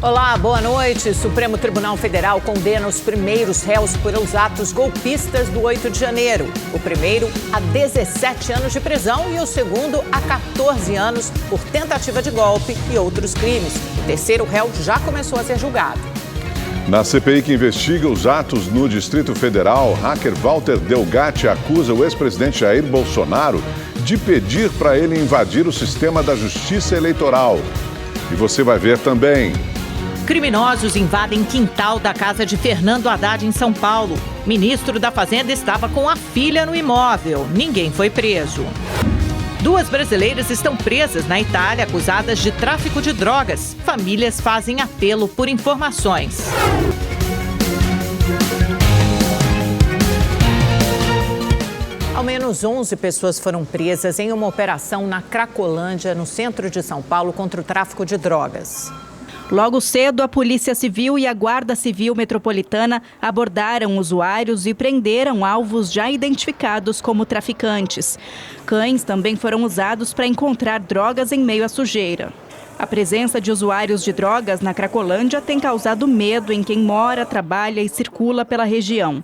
Olá, boa noite. Supremo Tribunal Federal condena os primeiros réus pelos atos golpistas do 8 de janeiro. O primeiro a 17 anos de prisão e o segundo a 14 anos por tentativa de golpe e outros crimes. O terceiro réu já começou a ser julgado. Na CPI que investiga os atos no Distrito Federal, hacker Walter Delgatti acusa o ex-presidente Jair Bolsonaro de pedir para ele invadir o sistema da Justiça Eleitoral. E você vai ver também. Criminosos invadem quintal da casa de Fernando Haddad em São Paulo. Ministro da Fazenda estava com a filha no imóvel. Ninguém foi preso. 2 brasileiras estão presas na Itália acusadas de tráfico de drogas. Famílias fazem apelo por informações. Ao menos 11 pessoas foram presas em uma operação na Cracolândia, no centro de São Paulo, contra o tráfico de drogas. Logo cedo, a Polícia Civil e a Guarda Civil Metropolitana abordaram usuários e prenderam alvos já identificados como traficantes. Cães também foram usados para encontrar drogas em meio à sujeira. A presença de usuários de drogas na Cracolândia tem causado medo em quem mora, trabalha e circula pela região.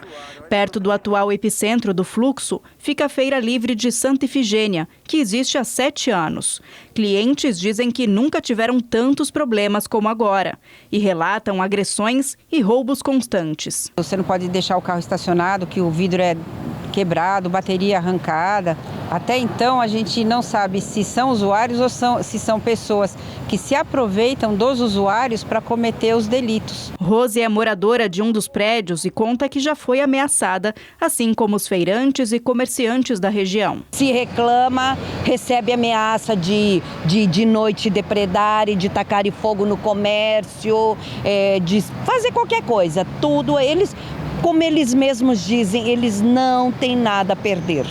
Perto do atual epicentro do fluxo, fica a Feira Livre de Santa Ifigênia, que existe há 7 anos. Clientes dizem que nunca tiveram tantos problemas como agora e relatam agressões e roubos constantes. Você não pode deixar o carro estacionado, que o vidro é quebrado, bateria arrancada. Até então, a gente não sabe se são usuários ou se são pessoas que se aproveitam dos usuários para cometer os delitos. Rose é moradora de um dos prédios e conta que já foi ameaçada, assim como os feirantes e comerciantes da região. Se reclama, recebe ameaça de noite depredarem, de tacarem fogo no comércio, de fazer qualquer coisa. Tudo eles, como eles mesmos dizem, eles não têm nada a perder.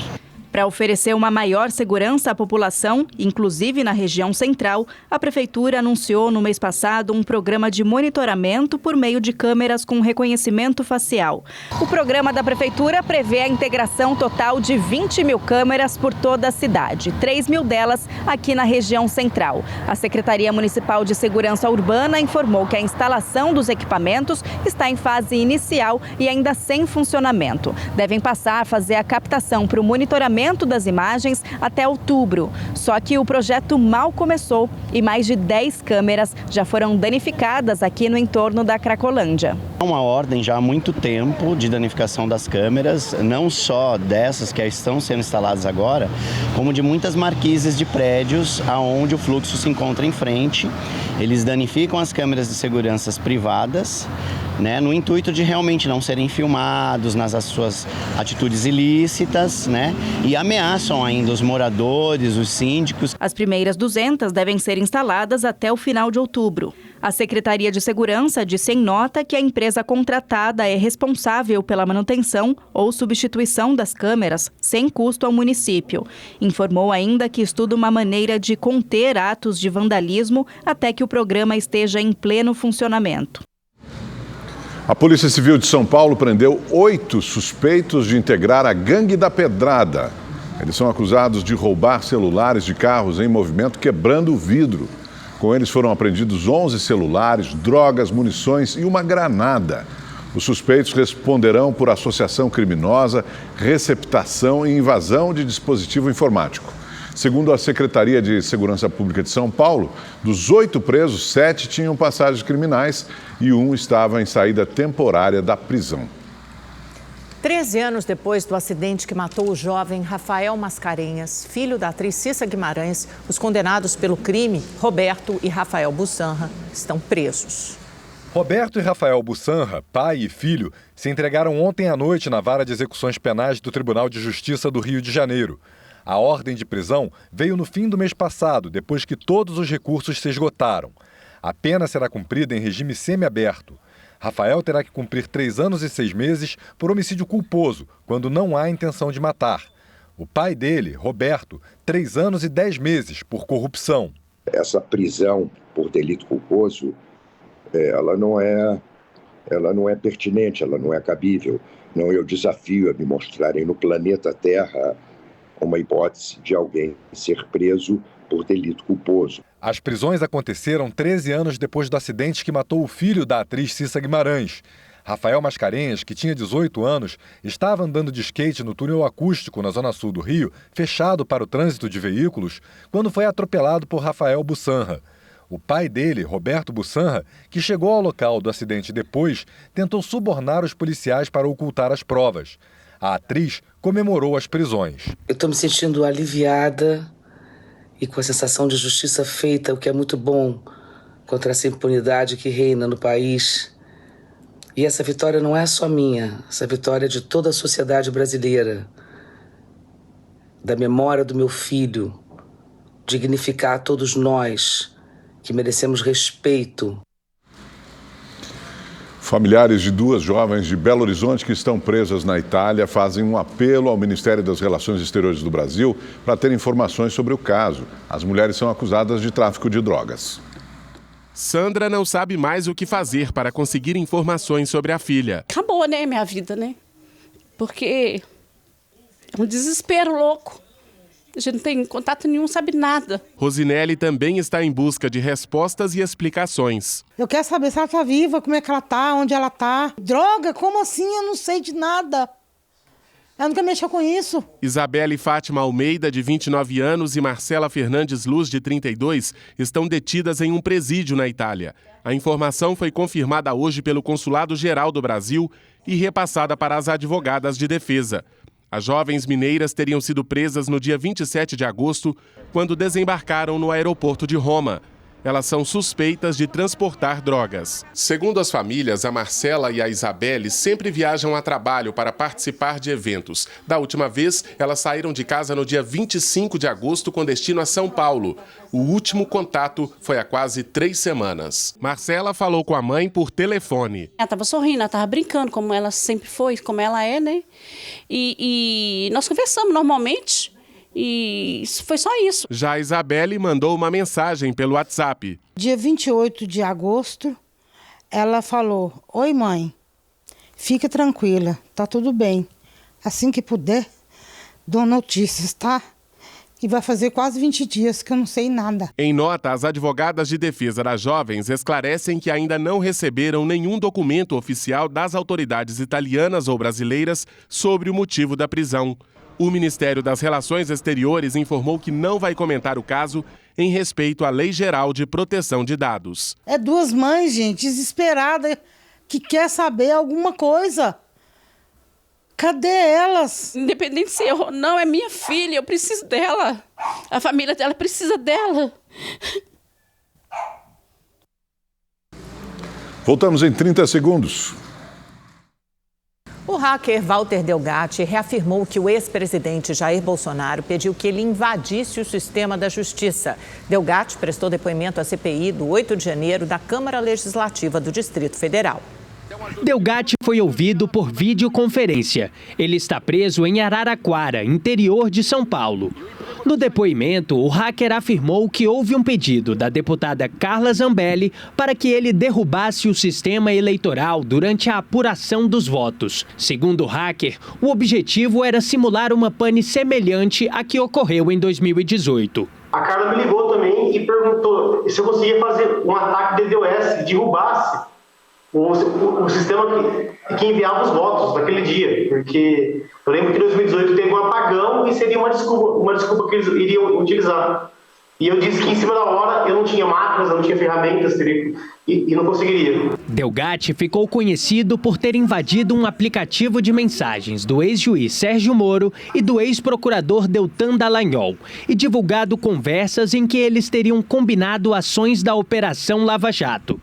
Para oferecer uma maior segurança à população, inclusive na região central, a Prefeitura anunciou no mês passado um programa de monitoramento por meio de câmeras com reconhecimento facial. O programa da Prefeitura prevê a integração total de 20 mil câmeras por toda a cidade, 3 mil delas aqui na região central. A Secretaria Municipal de Segurança Urbana informou que a instalação dos equipamentos está em fase inicial e ainda sem funcionamento. Devem passar a fazer a captação para o monitoramento das imagens até outubro. Só que o projeto mal começou e mais de 10 câmeras já foram danificadas aqui no entorno da Cracolândia. Há uma ordem já há muito tempo de danificação das câmeras, não só dessas que estão sendo instaladas agora, como de muitas marquises de prédios aonde o fluxo se encontra em frente. Eles danificam as câmeras de segurança privadas, no intuito de realmente não serem filmados nas suas atitudes ilícitas, e ameaçam ainda os moradores, os síndicos. As primeiras 200 devem ser instaladas até o final de outubro. A Secretaria de Segurança disse em nota que a empresa contratada é responsável pela manutenção ou substituição das câmeras sem custo ao município. Informou ainda que estuda uma maneira de conter atos de vandalismo até que o programa esteja em pleno funcionamento. A Polícia Civil de São Paulo prendeu 8 suspeitos de integrar a Gangue da Pedrada. Eles são acusados de roubar celulares de carros em movimento, quebrando o vidro. Com eles foram apreendidos 11 celulares, drogas, munições e uma granada. Os suspeitos responderão por associação criminosa, receptação e invasão de dispositivo informático. Segundo a Secretaria de Segurança Pública de São Paulo, dos 8 presos, 7 tinham passagens criminais e 1 estava em saída temporária da prisão. 13 anos depois do acidente que matou o jovem Rafael Mascarenhas, filho da atriz Cissa Guimarães, os condenados pelo crime, Roberto e Rafael Bussanra, estão presos. Roberto e Rafael Bussanra, pai e filho, se entregaram ontem à noite na Vara de Execuções Penais do Tribunal de Justiça do Rio de Janeiro. A ordem de prisão veio no fim do mês passado, depois que todos os recursos se esgotaram. A pena será cumprida em regime semiaberto. Rafael terá que cumprir 3 anos e 6 meses por homicídio culposo, quando não há intenção de matar. O pai dele, Roberto, 3 anos e 10 meses por corrupção. Essa prisão por delito culposo, ela não é pertinente, ela não é cabível. Não, eu desafio a me mostrarem no planeta Terra uma hipótese de alguém ser preso por delito culposo. As prisões aconteceram 13 anos depois do acidente que matou o filho da atriz Cissa Guimarães. Rafael Mascarenhas, que tinha 18 anos, estava andando de skate no túnel acústico na zona sul do Rio, fechado para o trânsito de veículos, quando foi atropelado por Rafael Bussanra. O pai dele, Roberto Bussanra, que chegou ao local do acidente depois, tentou subornar os policiais para ocultar as provas. A atriz comemorou as prisões. Eu estou me sentindo aliviada e com a sensação de justiça feita, o que é muito bom, contra essa impunidade que reina no país. E essa vitória não é só minha, essa vitória é de toda a sociedade brasileira, da memória do meu filho, dignificar todos nós que merecemos respeito. Familiares de duas jovens de Belo Horizonte que estão presas na Itália fazem um apelo ao Ministério das Relações Exteriores do Brasil para ter informações sobre o caso. As mulheres são acusadas de tráfico de drogas. Sandra não sabe mais o que fazer para conseguir informações sobre a filha. Acabou, né, minha vida, né? Porque é um desespero louco. A gente não tem contato nenhum, sabe nada. Rosinelli também está em busca de respostas e explicações. Eu quero saber se ela está viva, como é que ela está, onde ela está. Droga, como assim? Eu não sei de nada. Ela nunca mexeu com isso. Isabelle Fátima Almeida, de 29 anos, e Marcela Fernandes Luz, de 32, estão detidas em um presídio na Itália. A informação foi confirmada hoje pelo Consulado Geral do Brasil e repassada para as advogadas de defesa. As jovens mineiras teriam sido presas no dia 27 de agosto, quando desembarcaram no aeroporto de Roma. Elas são suspeitas de transportar drogas. Segundo as famílias, a Marcela e a Isabelle sempre viajam a trabalho para participar de eventos. Da última vez, elas saíram de casa no dia 25 de agosto com destino a São Paulo. O último contato foi há quase 3 semanas. Marcela falou com a mãe por telefone. Ela estava sorrindo, ela estava brincando, como ela sempre foi, como ela é, né? E nós conversamos normalmente. E foi só isso. Já a Isabelle mandou uma mensagem pelo WhatsApp. Dia 28 de agosto, ela falou: "Oi, mãe, fica tranquila, tá tudo bem. Assim que puder, dou notícias, tá? E vai fazer quase 20 dias que eu não sei nada." Em nota, as advogadas de defesa das jovens esclarecem que ainda não receberam nenhum documento oficial das autoridades italianas ou brasileiras sobre o motivo da prisão. O Ministério das Relações Exteriores informou que não vai comentar o caso em respeito à Lei Geral de Proteção de Dados. É duas mães, gente, desesperadas, que quer saber alguma coisa. Cadê elas? Independente se eu ou não, é minha filha, eu preciso dela. A família dela precisa dela. Voltamos em 30 segundos. O hacker Walter Delgatti reafirmou que o ex-presidente Jair Bolsonaro pediu que ele invadisse o sistema da justiça. Delgatti prestou depoimento à CPI do 8 de janeiro da Câmara Legislativa do Distrito Federal. Delgatti foi ouvido por videoconferência. Ele está preso em Araraquara, interior de São Paulo. No depoimento, o hacker afirmou que houve um pedido da deputada Carla Zambelli para que ele derrubasse o sistema eleitoral durante a apuração dos votos. Segundo o hacker, o objetivo era simular uma pane semelhante à que ocorreu em 2018. A Carla me ligou também e perguntou se eu conseguia fazer um ataque de DDoS que derrubasse o sistema que enviava os votos daquele dia, porque eu lembro que em 2018 teve um apagão e seria uma desculpa que eles iriam utilizar. E eu disse que em cima da hora eu não tinha máquinas, eu não tinha ferramentas e não conseguiria. Delgatti ficou conhecido por ter invadido um aplicativo de mensagens do ex-juiz Sérgio Moro e do ex-procurador Deltan Dallagnol e divulgado conversas em que eles teriam combinado ações da Operação Lava Jato.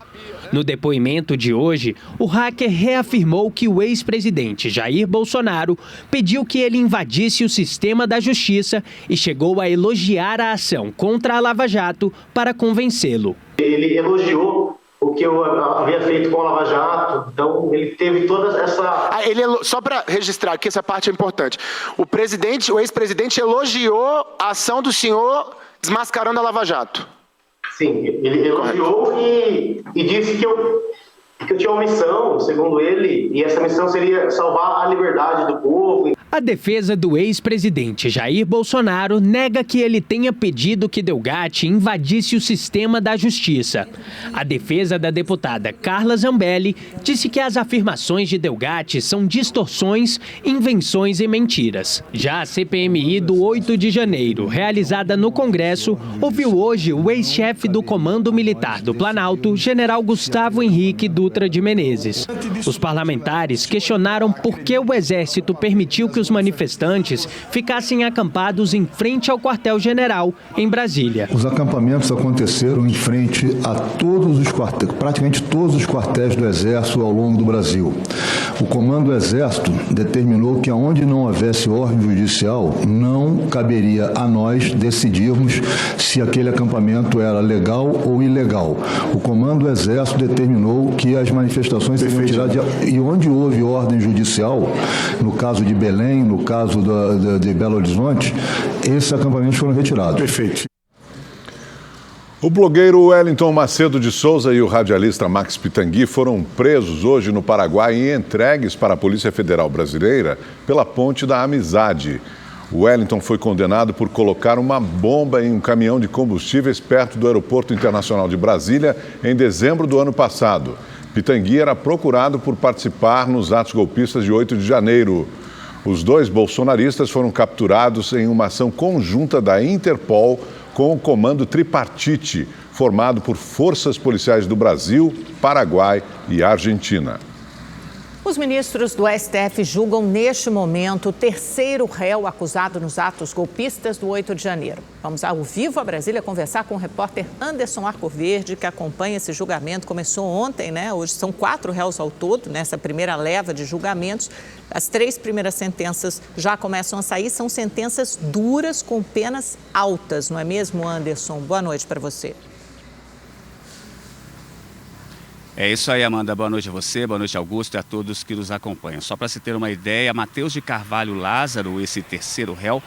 No depoimento de hoje, o hacker reafirmou que o ex-presidente Jair Bolsonaro pediu que ele invadisse o sistema da justiça e chegou a elogiar a ação contra a Lava Jato para convencê-lo. Ele elogiou o que eu havia feito com a Lava Jato, então ele teve toda essa... Só para registrar que essa parte é importante, o ex-presidente elogiou a ação do senhor desmascarando a Lava Jato. Sim, ele elogiou e disse que eu tinha uma missão, segundo ele, e essa missão seria salvar a liberdade do povo. A defesa do ex-presidente Jair Bolsonaro nega que ele tenha pedido que Delgatti invadisse o sistema da justiça. A defesa da deputada Carla Zambelli disse que as afirmações de Delgatti são distorções, invenções e mentiras. Já a CPMI do 8 de janeiro, realizada no Congresso, ouviu hoje o ex-chefe do Comando Militar do Planalto, General Gustavo Henrique Dutra de Menezes. Os parlamentares questionaram por que o Exército permitiu que os manifestantes ficassem acampados em frente ao quartel-general em Brasília. Os acampamentos aconteceram em frente a praticamente todos os quartéis do Exército ao longo do Brasil. O Comando do Exército determinou que aonde não houvesse ordem judicial, não caberia a nós decidirmos se aquele acampamento era legal ou ilegal. O Comando do Exército determinou que as manifestações seriam tiradas e onde houve ordem judicial, no caso de Belém, no caso de Belo Horizonte, esses acampamentos foram retirados. Perfeito. O blogueiro Wellington Macedo de Souza e o radialista Max Pitangui foram presos hoje no Paraguai e entregues para a Polícia Federal Brasileira pela Ponte da Amizade. O Wellington foi condenado por colocar uma bomba em um caminhão de combustíveis perto do Aeroporto Internacional de Brasília em dezembro do ano passado. Pitangui era procurado por participar nos atos golpistas de 8 de janeiro. Os dois bolsonaristas foram capturados em uma ação conjunta da Interpol com o Comando Tripartite, formado por forças policiais do Brasil, Paraguai e Argentina. Os ministros do STF julgam neste momento o terceiro réu acusado nos atos golpistas do 8 de janeiro. Vamos ao vivo a Brasília conversar com o repórter Anderson Arcoverde, que acompanha esse julgamento. Começou ontem, né? Hoje são 4 réus ao todo, nessa primeira leva de julgamentos. As 3 primeiras sentenças já começam a sair, são sentenças duras com penas altas, não é mesmo, Anderson? Boa noite para você. É isso aí, Amanda. Boa noite a você, boa noite, Augusto, e a todos que nos acompanham. Só para se ter uma ideia, Matheus de Carvalho Lázaro, esse terceiro réu,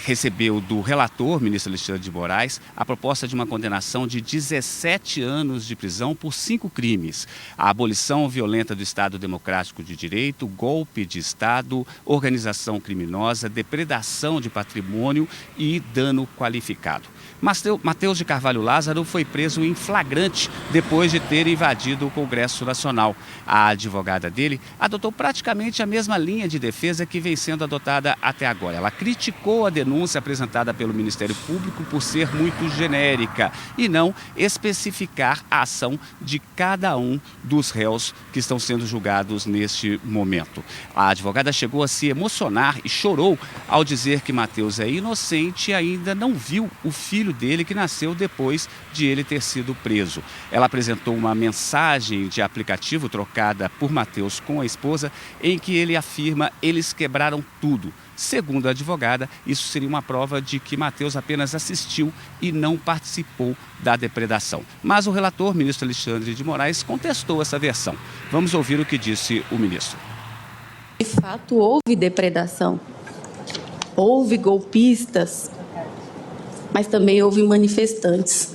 recebeu do relator, ministro Alexandre de Moraes, a proposta de uma condenação de 17 anos de prisão por 5 crimes. A abolição violenta do Estado Democrático de Direito, golpe de Estado, organização criminosa, depredação de patrimônio e dano qualificado. Matheus de Carvalho Lázaro foi preso em flagrante depois de ter invadido o Congresso Nacional. A advogada dele adotou praticamente a mesma linha de defesa que vem sendo adotada até agora. Ela criticou a denúncia apresentada pelo Ministério Público por ser muito genérica e não especificar a ação de cada um dos réus que estão sendo julgados neste momento. A advogada chegou a se emocionar e chorou ao dizer que Matheus é inocente e ainda não viu o filho dele que nasceu depois de ele ter sido preso. Ela apresentou uma mensagem de aplicativo trocada por Matheus com a esposa em que ele afirma eles quebraram tudo. Segundo a advogada, isso seria uma prova de que Matheus apenas assistiu e não participou da depredação. Mas o relator, ministro Alexandre de Moraes, contestou essa versão. Vamos ouvir o que disse o ministro. De fato, houve depredação, houve golpistas, mas também houve manifestantes,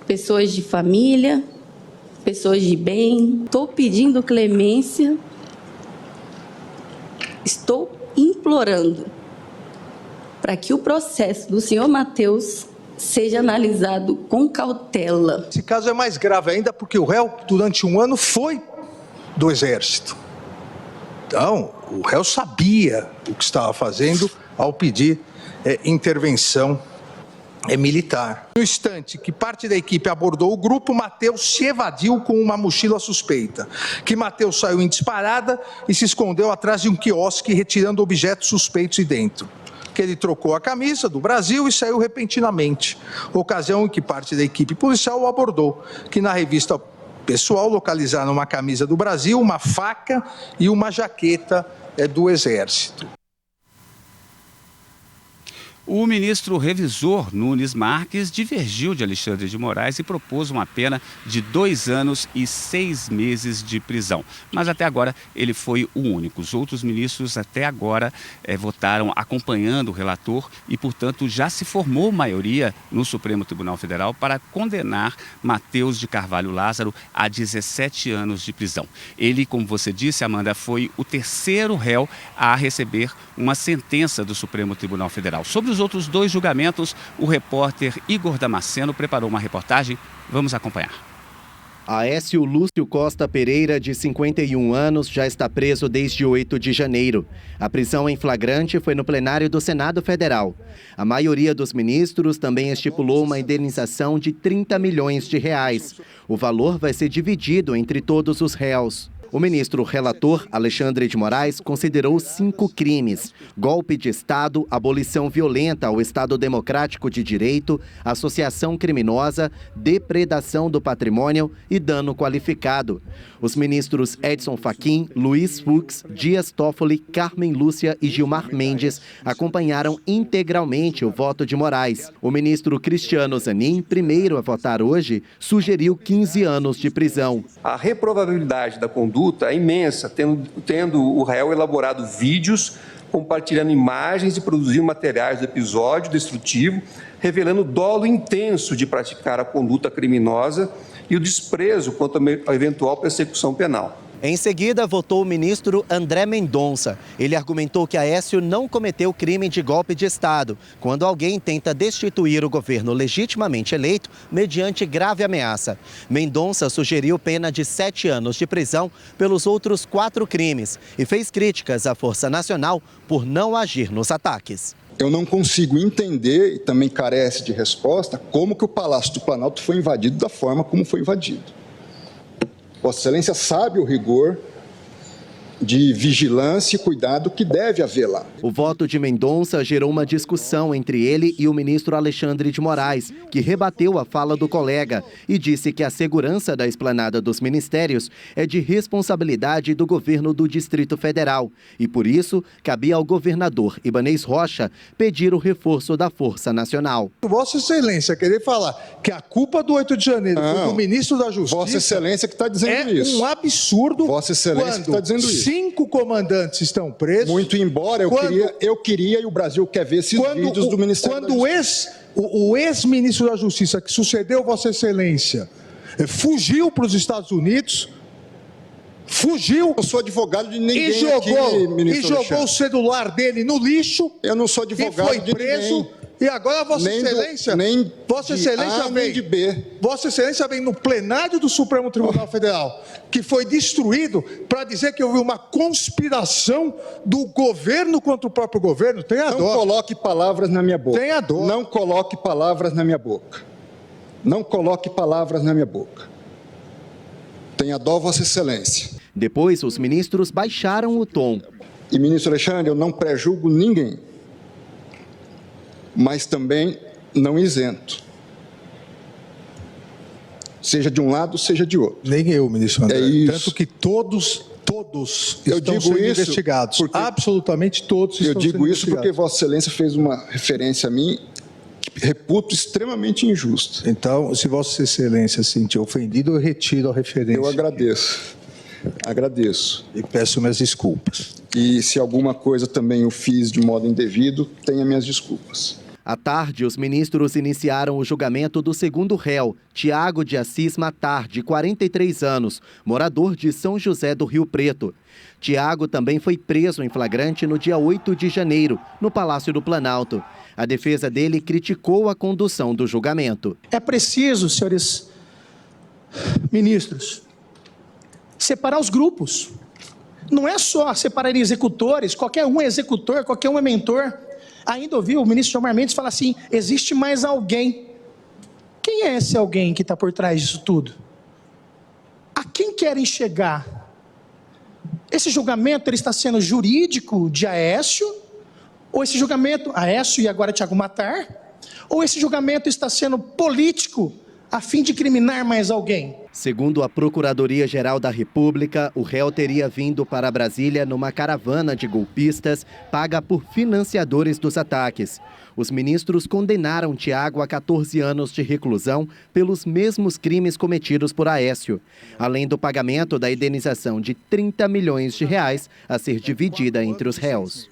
pessoas de família, pessoas de bem. Estou pedindo clemência, estou implorando para que o processo do senhor Matheus seja analisado com cautela. Esse caso é mais grave ainda porque o réu, durante um ano, foi do Exército. Então, o réu sabia o que estava fazendo ao pedir intervenção militar. No instante que parte da equipe abordou o grupo, Matheus se evadiu com uma mochila suspeita. Que Matheus saiu em disparada e se escondeu atrás de um quiosque, retirando objetos suspeitos de dentro. Que ele trocou a camisa do Brasil e saiu repentinamente. Ocasião em que parte da equipe policial o abordou, que na revista pessoal localizaram uma camisa do Brasil, uma faca e uma jaqueta do Exército. O ministro revisor Nunes Marques divergiu de Alexandre de Moraes e propôs uma pena de 2 anos e 6 meses de prisão. Mas até agora ele foi o único. Os outros ministros até agora votaram acompanhando o relator e, portanto, já se formou maioria no Supremo Tribunal Federal para condenar Matheus de Carvalho Lázaro a 17 anos de prisão. Ele, como você disse, Amanda, foi o terceiro réu a receber uma sentença do Supremo Tribunal Federal. Sobre os outros 2 julgamentos, o repórter Igor Damasceno preparou uma reportagem. Vamos acompanhar. Aécio Lúcio Costa Pereira, de 51 anos, já está preso desde 8 de janeiro. A prisão em flagrante foi no plenário do Senado Federal. A maioria dos ministros também estipulou uma indenização de 30 milhões de reais. O valor vai ser dividido entre todos os réus. O ministro relator, Alexandre de Moraes, considerou 5 crimes: golpe de Estado, abolição violenta ao Estado Democrático de Direito, associação criminosa, depredação do patrimônio e dano qualificado. Os ministros Edson Fachin, Luiz Fux, Dias Toffoli, Carmen Lúcia e Gilmar Mendes acompanharam integralmente o voto de Moraes. O ministro Cristiano Zanin, primeiro a votar hoje, sugeriu 15 anos de prisão. A reprovabilidade da conduta é imensa, tendo o réu elaborado vídeos, compartilhando imagens e produzindo materiais do episódio destrutivo, revelando o dolo intenso de praticar a conduta criminosa e o desprezo quanto à eventual persecução penal. Em seguida, votou o ministro André Mendonça. Ele argumentou que Aécio não cometeu crime de golpe de Estado, quando alguém tenta destituir o governo legitimamente eleito mediante grave ameaça. Mendonça sugeriu pena de 7 anos de prisão pelos outros 4 crimes e fez críticas à Força Nacional por não agir nos ataques. Eu não consigo entender, e também carece de resposta, como que o Palácio do Planalto foi invadido da forma como foi invadido. Vossa Excelência sabe o rigor de vigilância e cuidado que deve haver lá. O voto de Mendonça gerou uma discussão entre ele e o ministro Alexandre de Moraes, que rebateu a fala do colega e disse que a segurança da esplanada dos ministérios é de responsabilidade do governo do Distrito Federal e, por isso, cabia ao governador Ibanez Rocha pedir o reforço da Força Nacional. Vossa Excelência querer falar que a culpa do 8 de janeiro foi do ministro da Justiça... Vossa Excelência que está dizendo isso. É um absurdo. Vossa Excelência que está dizendo isso. 5 comandantes estão presos. Muito embora eu queria e o Brasil quer ver esses vídeos do Ministério da Justiça. O ex-ministro da Justiça que sucedeu Vossa Excelência fugiu para os Estados Unidos, fugiu. Eu sou advogado de ninguém e jogou o celular dele no lixo. Eu não sou advogado e foi preso. E agora Vossa Excelência, Vossa Excelência vem no plenário do Supremo Tribunal Federal, que foi destruído, para dizer que houve uma conspiração do governo contra o próprio governo. Tenha dó. Não coloque palavras na minha boca. Tenha dó. Não coloque palavras na minha boca. Não coloque palavras na minha boca. Tenha dó, Vossa Excelência. Depois, os ministros baixaram o tom. E, ministro Alexandre, eu não prejulgo ninguém, mas também não isento. Seja de um lado, seja de outro. Nem eu, ministro André. É isso. Tanto que todos estão sendo investigados. Absolutamente todos estão sendo investigados. Eu digo isso porque Vossa Excelência fez uma referência a mim que reputo extremamente injusta. Então, se Vossa Excelência se sentir ofendido, eu retiro a referência. Eu agradeço. Agradeço. E peço minhas desculpas. E se alguma coisa também eu fiz de modo indevido, tenha minhas desculpas. À tarde, os ministros iniciaram o julgamento do segundo réu, Tiago de Assis Matar, de 43 anos, morador de São José do Rio Preto. Tiago também foi preso em flagrante no dia 8 de janeiro, no Palácio do Planalto. A defesa dele criticou a condução do julgamento. É preciso, senhores ministros, separar os grupos. Não é só separar executores, qualquer um é executor, qualquer um é mentor. Ainda ouvi o ministro Gilmar Mendes falar assim, existe mais alguém. Quem é esse alguém que está por trás disso tudo? A quem querem chegar? Esse julgamento ele está sendo jurídico de Aécio? Ou esse julgamento, Aécio e agora Tiago Matar? Ou esse julgamento está sendo político a fim de criminar mais alguém? Segundo a Procuradoria-Geral da República, o réu teria vindo para Brasília numa caravana de golpistas paga por financiadores dos ataques. Os ministros condenaram Tiago a 14 anos de reclusão pelos mesmos crimes cometidos por Aécio, além do pagamento da indenização de 30 milhões de reais a ser dividida entre os réus.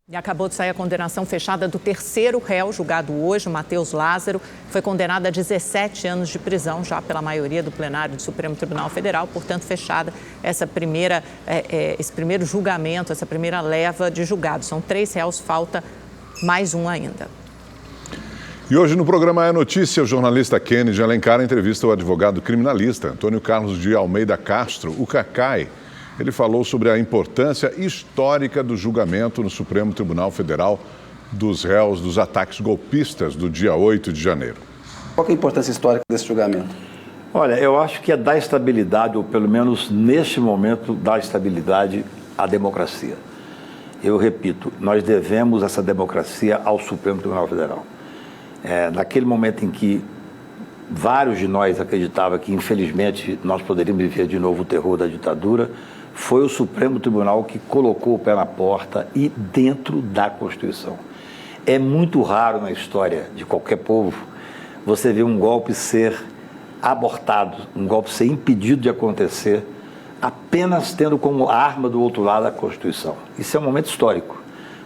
E acabou de sair a condenação fechada do terceiro réu, julgado hoje, o Matheus Lázaro, foi condenado a 17 anos de prisão, já pela maioria do plenário do Supremo Tribunal Federal, portanto, fechada esse primeiro julgamento, essa primeira leva de julgados. São 3 réus, falta mais um ainda. E hoje no programa É Notícia, o jornalista Kennedy Alencar entrevista o advogado criminalista Antônio Carlos de Almeida Castro, o Cacai. Ele falou sobre a importância histórica do julgamento no Supremo Tribunal Federal dos réus dos ataques golpistas do dia 8 de janeiro. Qual é a importância histórica desse julgamento? Olha, eu acho que é dar estabilidade, ou pelo menos neste momento, dar estabilidade à democracia. Eu repito, nós devemos essa democracia ao Supremo Tribunal Federal. Naquele momento em que vários de nós acreditavam que, infelizmente, nós poderíamos viver de novo o terror da ditadura, foi o Supremo Tribunal que colocou o pé na porta e dentro da Constituição. É muito raro na história de qualquer povo você ver um golpe ser abortado, um golpe ser impedido de acontecer, apenas tendo como arma do outro lado a Constituição. Isso é um momento histórico.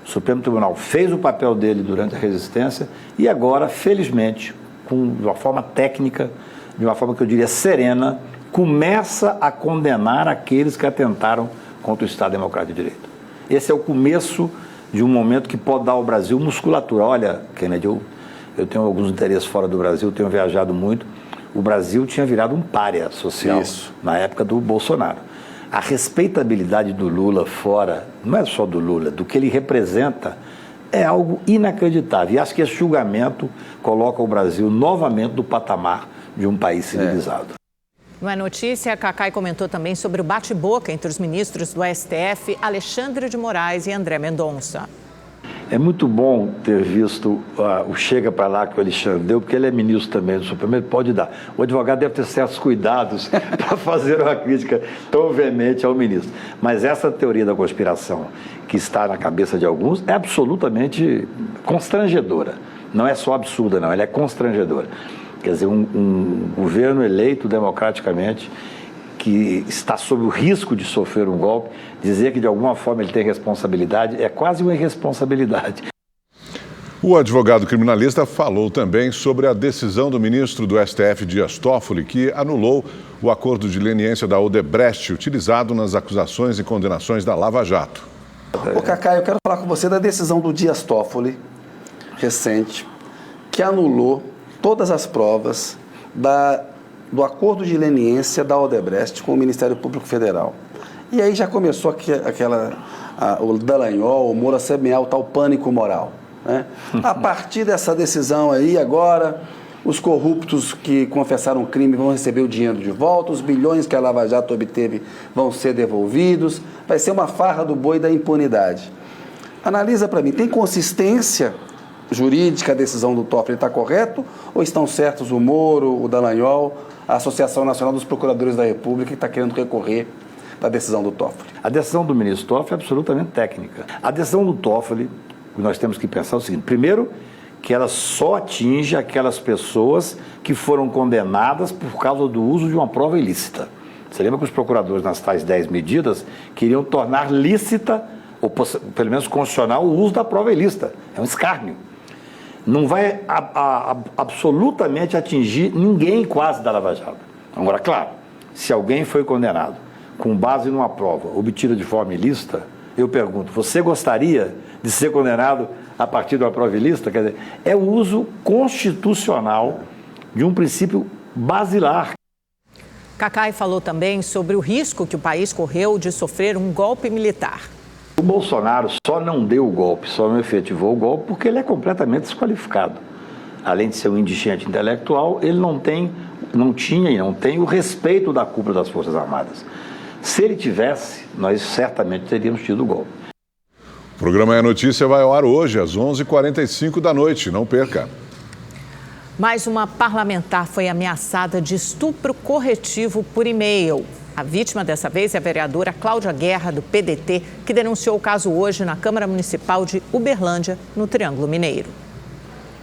O Supremo Tribunal fez o papel dele durante a resistência e agora, felizmente, de uma forma técnica, de uma forma que eu diria serena, começa a condenar aqueles que atentaram contra o Estado Democrático de Direito. Esse é o começo de um momento que pode dar ao Brasil musculatura. Olha, Kennedy, eu tenho alguns interesses fora do Brasil, tenho viajado muito. O Brasil tinha virado um pária social na época do Bolsonaro. A respeitabilidade do Lula fora, não é só do Lula, do que ele representa, é algo inacreditável. E acho que esse julgamento coloca o Brasil novamente no patamar de um país civilizado. Não é notícia, a Cacai comentou também sobre o bate-boca entre os ministros do STF, Alexandre de Moraes e André Mendonça. É muito bom ter visto o chega para lá que o Alexandre deu, porque ele é ministro também do Supremo, ele pode dar. O advogado deve ter certos cuidados para fazer uma crítica tão veemente ao ministro. Mas essa teoria da conspiração que está na cabeça de alguns é absolutamente constrangedora. Não é só absurda, não, ela é constrangedora. Quer dizer, um governo eleito democraticamente, que está sob o risco de sofrer um golpe, dizer que de alguma forma ele tem responsabilidade é quase uma irresponsabilidade. O advogado criminalista falou também sobre a decisão do ministro do STF, Dias Toffoli, que anulou o acordo de leniência da Odebrecht utilizado nas acusações e condenações da Lava Jato. Ô Cacá, eu quero falar com você da decisão do Dias Toffoli, recente, que anulou todas as provas do acordo de leniência da Odebrecht com o Ministério Público Federal. E aí já começou o Dallagnol, o Moura semear o tal pânico moral. Né? A partir dessa decisão aí, agora, os corruptos que confessaram o crime vão receber o dinheiro de volta, os bilhões que a Lava Jato obteve vão ser devolvidos, vai ser uma farra do boi da impunidade. Analisa para mim, tem consistência jurídica a decisão do Toffoli, está correto? Ou estão certos o Moro, o Dallagnol, a Associação Nacional dos Procuradores da República, que está querendo recorrer da decisão do Toffoli? A decisão do ministro Toffoli é absolutamente técnica. A decisão do Toffoli, nós temos que pensar o seguinte: primeiro, que ela só atinge aquelas pessoas que foram condenadas por causa do uso de uma prova ilícita. Você lembra que os procuradores, nas tais 10 medidas, queriam tornar lícita, ou pelo menos constitucional, o uso da prova ilícita. É um escárnio. Não vai absolutamente atingir ninguém quase da Lava Jato. Agora, claro, se alguém foi condenado com base numa prova obtida de forma ilícita, eu pergunto, você gostaria de ser condenado a partir de uma prova ilícita? Quer dizer, é o uso constitucional de um princípio basilar. Cacai falou também sobre o risco que o país correu de sofrer um golpe militar. O Bolsonaro só não deu o golpe, só não efetivou o golpe porque ele é completamente desqualificado. Além de ser um indigente intelectual, ele não tinha e não tem o respeito da cúpula das Forças Armadas. Se ele tivesse, nós certamente teríamos tido o golpe. O programa É Notícia vai ao ar hoje, às 11h45 da noite. Não perca. Mais uma parlamentar foi ameaçada de estupro corretivo por e-mail. A vítima dessa vez é a vereadora Cláudia Guerra, do PDT, que denunciou o caso hoje na Câmara Municipal de Uberlândia, no Triângulo Mineiro.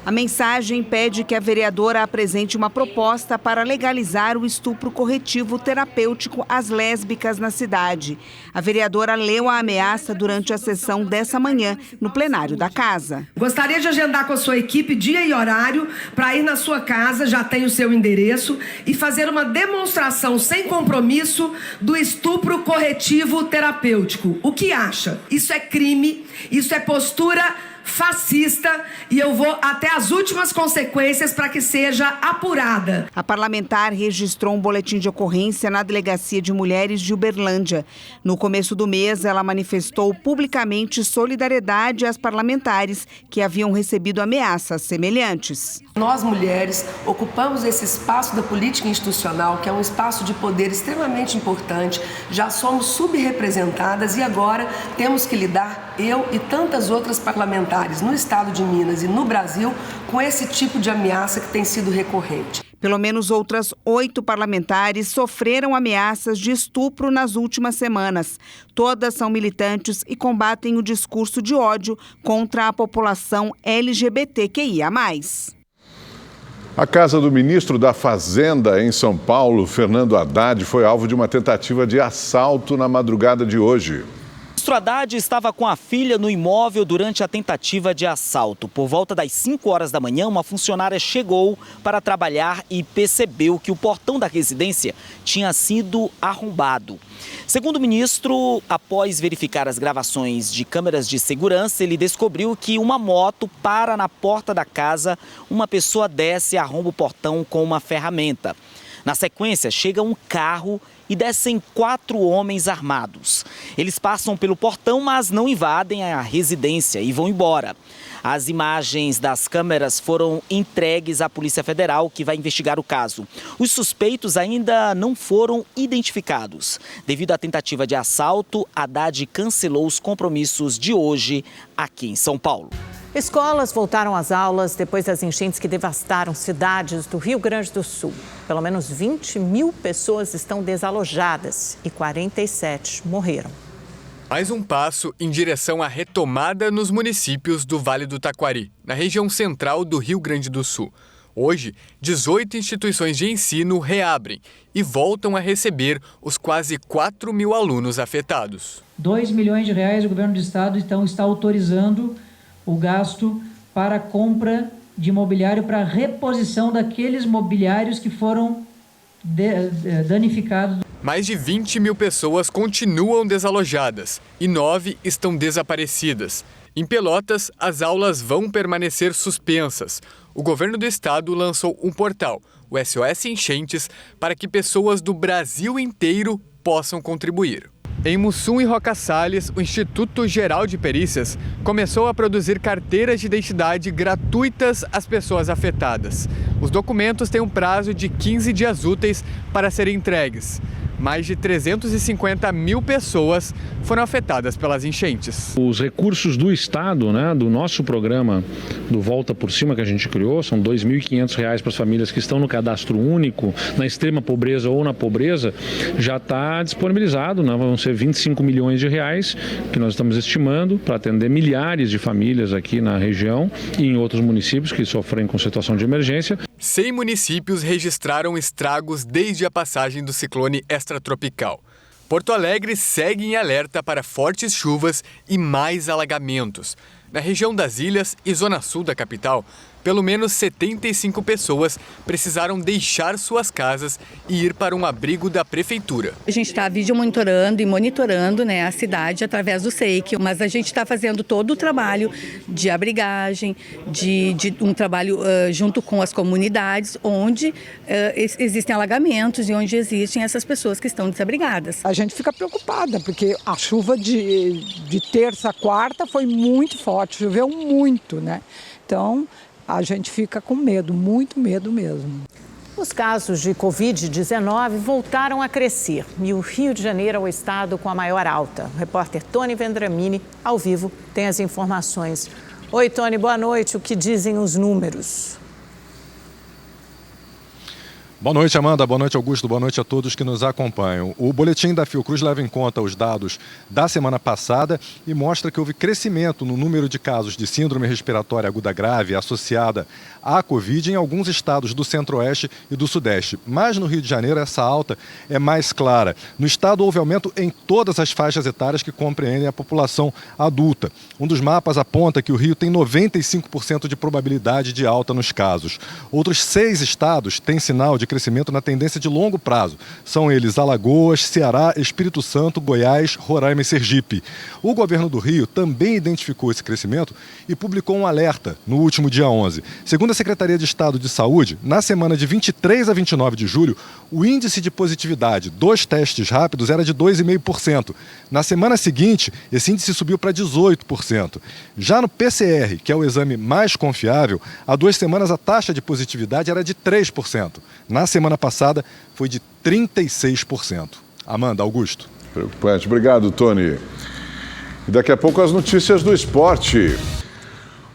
A mensagem pede que a vereadora apresente uma proposta para legalizar o estupro corretivo terapêutico às lésbicas na cidade. A vereadora leu a ameaça durante a sessão dessa manhã, no plenário da casa. Gostaria de agendar com a sua equipe dia e horário para ir na sua casa, já tem o seu endereço, e fazer uma demonstração sem compromisso do estupro corretivo terapêutico. O que acha? Isso é crime, isso é postura fascista e eu vou até as últimas consequências para que seja apurada. A parlamentar registrou um boletim de ocorrência na Delegacia de Mulheres de Uberlândia. No começo do mês, ela manifestou publicamente solidariedade às parlamentares que haviam recebido ameaças semelhantes. Nós, mulheres, ocupamos esse espaço da política institucional, que é um espaço de poder extremamente importante. Já somos subrepresentadas e agora temos que lidar, eu e tantas outras parlamentares, no estado de Minas e no Brasil, com esse tipo de ameaça que tem sido recorrente. Pelo menos outras 8 parlamentares sofreram ameaças de estupro nas últimas semanas. Todas são militantes e combatem o discurso de ódio contra a população LGBTQIA+. A casa do ministro da Fazenda em São Paulo, Fernando Haddad, foi alvo de uma tentativa de assalto na madrugada de hoje. O ministro Haddad estava com a filha no imóvel durante a tentativa de assalto. Por volta das 5 horas da manhã, uma funcionária chegou para trabalhar e percebeu que o portão da residência tinha sido arrombado. Segundo o ministro, após verificar as gravações de câmeras de segurança, ele descobriu que uma moto para na porta da casa, uma pessoa desce e arromba o portão com uma ferramenta. Na sequência, chega um carro e descem 4 homens armados. Eles passam pelo portão, mas não invadem a residência e vão embora. As imagens das câmeras foram entregues à Polícia Federal, que vai investigar o caso. Os suspeitos ainda não foram identificados. Devido à tentativa de assalto, Haddad cancelou os compromissos de hoje aqui em São Paulo. Escolas voltaram às aulas depois das enchentes que devastaram cidades do Rio Grande do Sul. Pelo menos 20 mil pessoas estão desalojadas e 47 morreram. Mais um passo em direção à retomada nos municípios do Vale do Taquari, na região central do Rio Grande do Sul. Hoje, 18 instituições de ensino reabrem e voltam a receber os quase 4 mil alunos afetados. R$2 milhões o governo do estado então está autorizando o gasto para a compra de mobiliário, para a reposição daqueles mobiliários que foram danificados. Mais de 20 mil pessoas continuam desalojadas e 9 estão desaparecidas. Em Pelotas, as aulas vão permanecer suspensas. O governo do estado lançou um portal, o SOS Enchentes, para que pessoas do Brasil inteiro possam contribuir. Em Mussum e Roca Salles, o Instituto Geral de Perícias começou a produzir carteiras de identidade gratuitas às pessoas afetadas. Os documentos têm um prazo de 15 dias úteis para serem entregues. Mais de 350 mil pessoas foram afetadas pelas enchentes. Os recursos do Estado, do nosso programa do Volta por Cima que a gente criou, são R$ 2.500 para as famílias que estão no cadastro único, na extrema pobreza ou na pobreza, já está disponibilizado, vão ser 25 milhões de reais que nós estamos estimando para atender milhares de famílias aqui na região e em outros municípios que sofrem com situação de emergência. 100 municípios registraram estragos desde a passagem do ciclone extratropical. Porto Alegre segue em alerta para fortes chuvas e mais alagamentos. Na região das Ilhas e zona sul da capital, pelo menos 75 pessoas precisaram deixar suas casas e ir para um abrigo da prefeitura. A gente está videomonitorando e monitorando a cidade através do SEIC, mas a gente está fazendo todo o trabalho de abrigagem, de um trabalho junto com as comunidades, onde existem alagamentos e onde existem essas pessoas que estão desabrigadas. A gente fica preocupada, porque a chuva de terça a quarta foi muito forte, choveu muito, Então, a gente fica com medo, muito medo mesmo. Os casos de Covid-19 voltaram a crescer e o Rio de Janeiro é o estado com a maior alta. O repórter Tony Vendramini, ao vivo, tem as informações. Oi, Tony, boa noite. O que dizem os números? Boa noite, Amanda. Boa noite, Augusto. Boa noite a todos que nos acompanham. O boletim da Fiocruz leva em conta os dados da semana passada e mostra que houve crescimento no número de casos de síndrome respiratória aguda grave associada à Covid em alguns estados do Centro-Oeste e do Sudeste. Mas no Rio de Janeiro essa alta é mais clara. No estado houve aumento em todas as faixas etárias que compreendem a população adulta. Um dos mapas aponta que o Rio tem 95% de probabilidade de alta nos casos. Outros 6 estados têm sinal de crescimento na tendência de longo prazo. São eles Alagoas, Ceará, Espírito Santo, Goiás, Roraima e Sergipe. O governo do Rio também identificou esse crescimento e publicou um alerta no último dia 11. Segundo a Secretaria de Estado de Saúde, na semana de 23 a 29 de julho, o índice de positividade dos testes rápidos era de 2,5%. Na semana seguinte, esse índice subiu para 18%. Já no PCR, que é o exame mais confiável, há 2 semanas a taxa de positividade era de 3%. Na semana passada, foi de 36%. Amanda, Augusto. Preocupante. Obrigado, Tony. E daqui a pouco as notícias do esporte.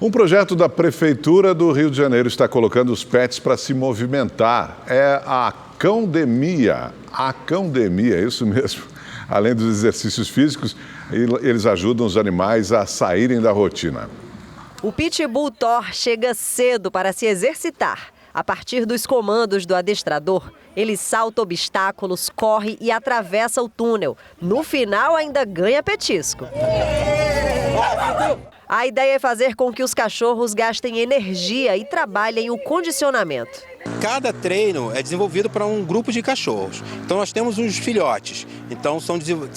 Um projeto da Prefeitura do Rio de Janeiro está colocando os pets para se movimentar. É a Cãodemia. A Cãodemia, é isso mesmo. Além dos exercícios físicos, eles ajudam os animais a saírem da rotina. O Pitbull Thor chega cedo para se exercitar. A partir dos comandos do adestrador, ele salta obstáculos, corre e atravessa o túnel. No final, ainda ganha petisco. A ideia é fazer com que os cachorros gastem energia e trabalhem o condicionamento. Cada treino é desenvolvido para um grupo de cachorros. Então nós temos uns filhotes. Então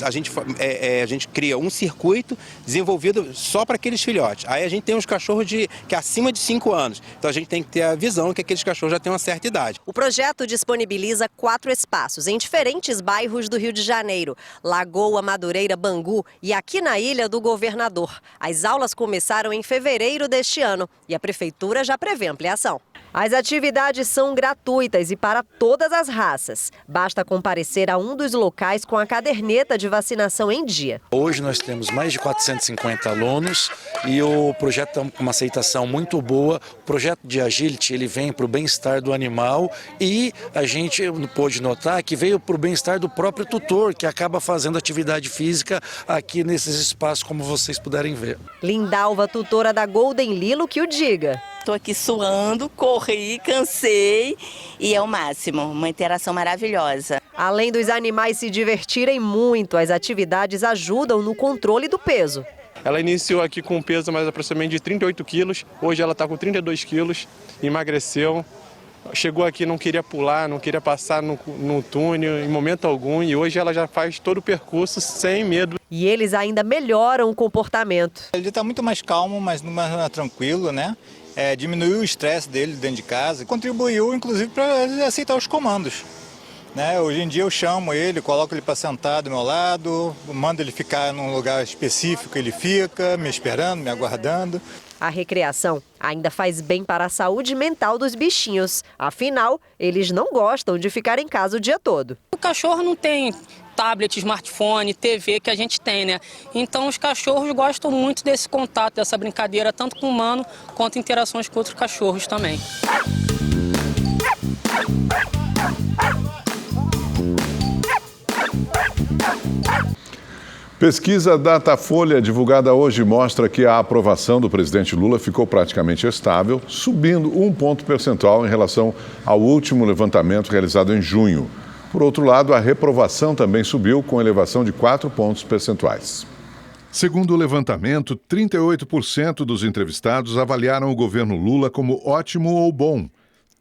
a gente cria um circuito desenvolvido só para aqueles filhotes. Aí a gente tem uns cachorros que é acima de 5 anos. Então a gente tem que ter a visão que aqueles cachorros já têm uma certa idade. O projeto disponibiliza 4 espaços em diferentes bairros do Rio de Janeiro: Lagoa, Madureira, Bangu e aqui na Ilha do Governador. As aulas começaram em fevereiro deste ano e a Prefeitura já prevê ampliação. As atividades são gratuitas e para todas as raças. Basta comparecer a um dos locais com a caderneta de vacinação em dia. Hoje nós temos mais de 450 alunos e o projeto está com uma aceitação muito boa. O projeto de Agility, ele vem para o bem-estar do animal e a gente pôde notar que veio para o bem-estar do próprio tutor, que acaba fazendo atividade física aqui nesses espaços, como vocês puderem ver. Lindalva, tutora da Golden Lilo, que o diga. Estou aqui suando, corri, cansei e é o máximo, uma interação maravilhosa. Além dos animais se divertirem muito, as atividades ajudam no controle do peso. Ela iniciou aqui com um peso mais aproximadamente de 38 quilos, hoje ela está com 32 quilos, emagreceu. Chegou aqui, não queria pular, não queria passar no túnel em momento algum e hoje ela já faz todo o percurso sem medo. E eles ainda melhoram o comportamento. Ele está muito mais calmo, mas mais tranquilo, né? Diminuiu o estresse dele dentro de casa, contribuiu inclusive para ele aceitar os comandos. Né? Hoje em dia eu chamo ele, coloco ele para sentar do meu lado, mando ele ficar num lugar específico, ele fica me esperando, me aguardando. A recreação ainda faz bem para a saúde mental dos bichinhos. Afinal, eles não gostam de ficar em casa o dia todo. O cachorro não tem tablet, smartphone, TV que a gente tem, né? Então os cachorros gostam muito desse contato, dessa brincadeira, tanto com o humano quanto interações com outros cachorros também. Pesquisa Datafolha divulgada hoje mostra que a aprovação do presidente Lula ficou praticamente estável, subindo 1 ponto percentual em relação ao último levantamento realizado em junho. Por outro lado, a reprovação também subiu, com elevação de 4 pontos percentuais. Segundo o levantamento, 38% dos entrevistados avaliaram o governo Lula como ótimo ou bom,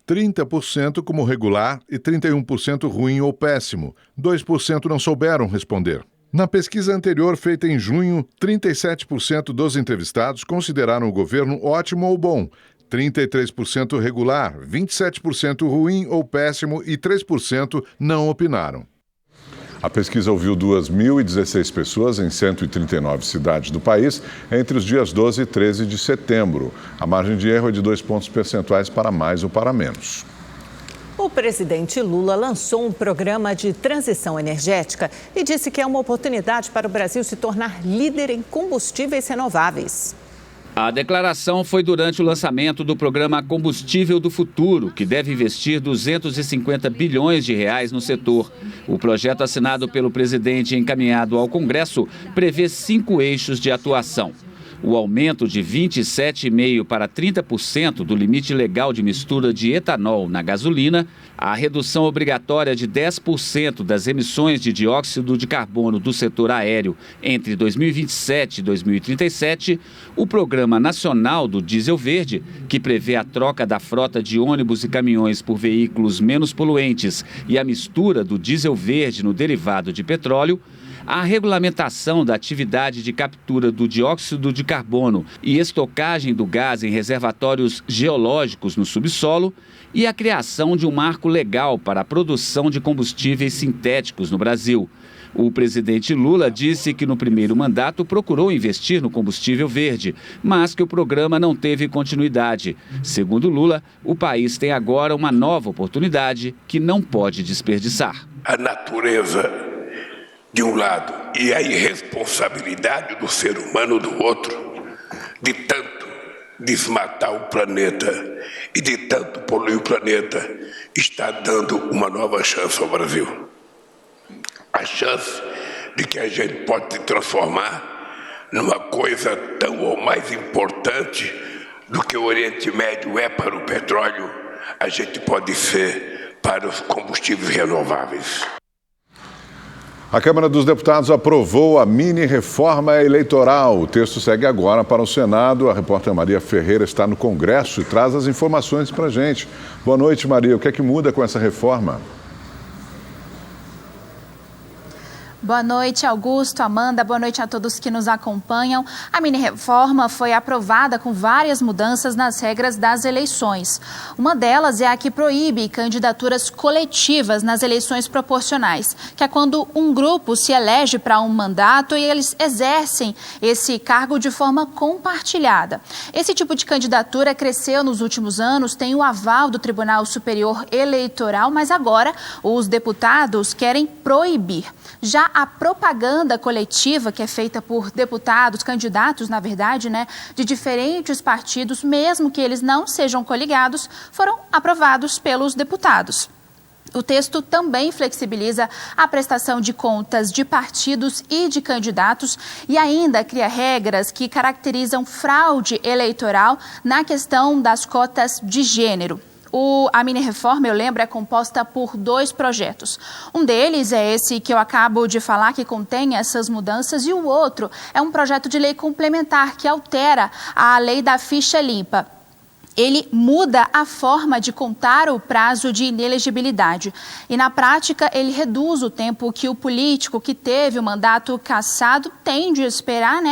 30% como regular e 31% ruim ou péssimo. 2% não souberam responder. Na pesquisa anterior, feita em junho, 37% dos entrevistados consideraram o governo ótimo ou bom, 33% regular, 27% ruim ou péssimo e 3% não opinaram. A pesquisa ouviu 2.016 pessoas em 139 cidades do país entre os dias 12 e 13 de setembro. A margem de erro é de 2 pontos percentuais para mais ou para menos. O presidente Lula lançou um programa de transição energética e disse que é uma oportunidade para o Brasil se tornar líder em combustíveis renováveis. A declaração foi durante o lançamento do programa Combustível do Futuro, que deve investir 250 bilhões de reais no setor. O projeto assinado pelo presidente e encaminhado ao Congresso prevê 5 eixos de atuação. O aumento de 27,5% para 30% do limite legal de mistura de etanol na gasolina, a redução obrigatória de 10% das emissões de dióxido de carbono do setor aéreo entre 2027 e 2037, o Programa Nacional do Diesel Verde, que prevê a troca da frota de ônibus e caminhões por veículos menos poluentes e a mistura do diesel verde no derivado de petróleo, a regulamentação da atividade de captura do dióxido de carbono e estocagem do gás em reservatórios geológicos no subsolo e a criação de um marco legal para a produção de combustíveis sintéticos no Brasil. O presidente Lula disse que no primeiro mandato procurou investir no combustível verde, mas que o programa não teve continuidade. Segundo Lula, o país tem agora uma nova oportunidade que não pode desperdiçar. A natureza de um lado e a irresponsabilidade do ser humano do outro, de tanto desmatar o planeta e de tanto poluir o planeta, está dando uma nova chance ao Brasil. A chance de que a gente pode se transformar numa coisa tão ou mais importante do que o Oriente Médio é para o petróleo, a gente pode ser para os combustíveis renováveis. A Câmara dos Deputados aprovou a mini-reforma eleitoral. O texto segue agora para o Senado. A repórter Maria Ferreira está no Congresso e traz as informações para a gente. Boa noite, Maria. O que é que muda com essa reforma? Boa noite, Augusto, Amanda, boa noite a todos que nos acompanham. A mini-reforma foi aprovada com várias mudanças nas regras das eleições. Uma delas é a que proíbe candidaturas coletivas nas eleições proporcionais, que é quando um grupo se elege para um mandato e eles exercem esse cargo de forma compartilhada. Esse tipo de candidatura cresceu nos últimos anos, tem o aval do Tribunal Superior Eleitoral, mas agora os deputados querem proibir. Já a propaganda coletiva, que é feita por deputados, candidatos, na verdade, de diferentes partidos, mesmo que eles não sejam coligados, foram aprovados pelos deputados. O texto também flexibiliza a prestação de contas de partidos e de candidatos e ainda cria regras que caracterizam fraude eleitoral na questão das cotas de gênero. A mini-reforma, eu lembro, é composta por 2 projetos. Um deles é esse que eu acabo de falar, que contém essas mudanças, e o outro é um projeto de lei complementar que altera a lei da ficha limpa. Ele muda a forma de contar o prazo de inelegibilidade e, na prática, ele reduz o tempo que o político que teve o mandato cassado tem de esperar,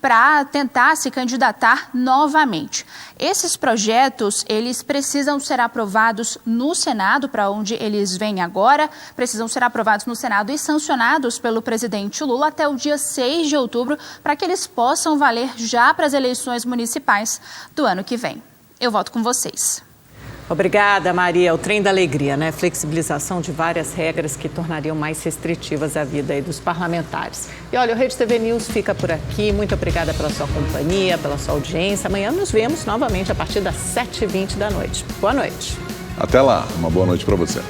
para tentar se candidatar novamente. Esses projetos, eles precisam ser aprovados no Senado, para onde eles vêm agora, precisam ser aprovados no Senado e sancionados pelo presidente Lula até o dia 6 de outubro, para que eles possam valer já para as eleições municipais do ano que vem. Eu volto com vocês. Obrigada, Maria. O trem da alegria, Flexibilização de várias regras que tornariam mais restritivas a vida aí dos parlamentares. E olha, o Rede TV News fica por aqui. Muito obrigada pela sua companhia, pela sua audiência. Amanhã nos vemos novamente a partir das 7h20 da noite. Boa noite. Até lá. Uma boa noite para você.